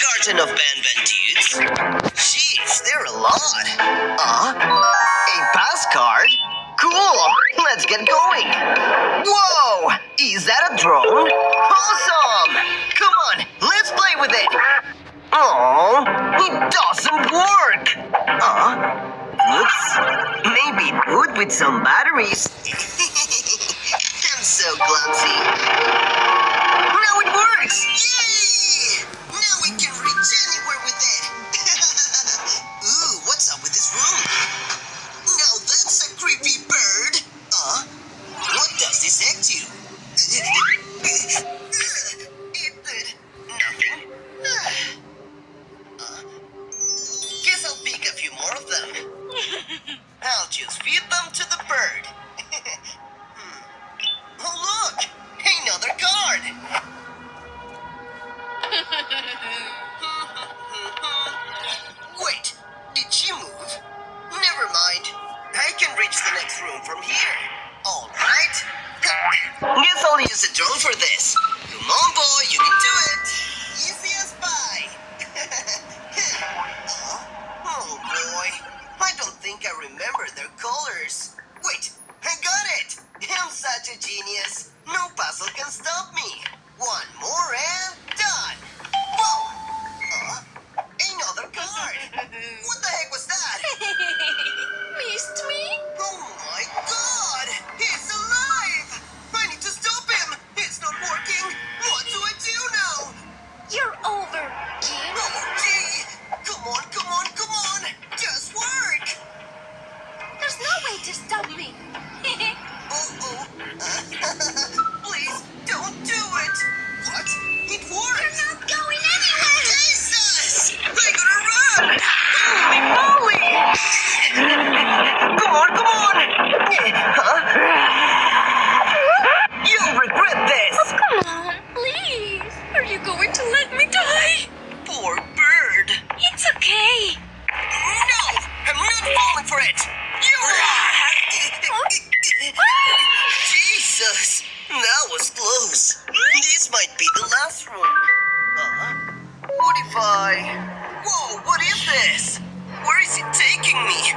Garten of Banban dudes. Jeez, there are a lot. A pass card? Cool, let's get going. Whoa, is that a drone? Awesome! Come on, let's play with it. Oh, it doesn't work. Oops, maybe it would with some batteries. I'm so clumsy. Now it works! Yay! Now we can reach anywhere with it. Ooh, what's up with this room? Now that's a creepy bird. What does this egg do? Nothing. Guess I'll pick a few more of them. I'll just feed them to the bird. Oh, look! Another card! Wait, did she move? Never mind. I can reach the next room from here. All right. Guess I'll use a drone for this. Come on, boy, you can do it. Easy as pie. Oh, boy. I don't think I remember their colors. Wait, I got it. I'm such a genius. No puzzle can stop me. One more and done. Whoa! Another card. What the heck was that? Missed me? Oh my God! He's alive! I need to stop him. It's not working. What do I do now? You're over, Jim. Oh, gee! Come on, come on, come on! Just work! There's no way to stop me. Please, don't do it! What? It worked! You're not going anywhere. Jesus! I gotta run! Holy moly! Come on, come on! You'll regret this! Oh, come on, please. Are you going to let me die? Poor bird! It's okay. No! I'm not falling for it! Jesus! That was close. This might be the last room. What if I... Whoa, what is this? Where is it taking me?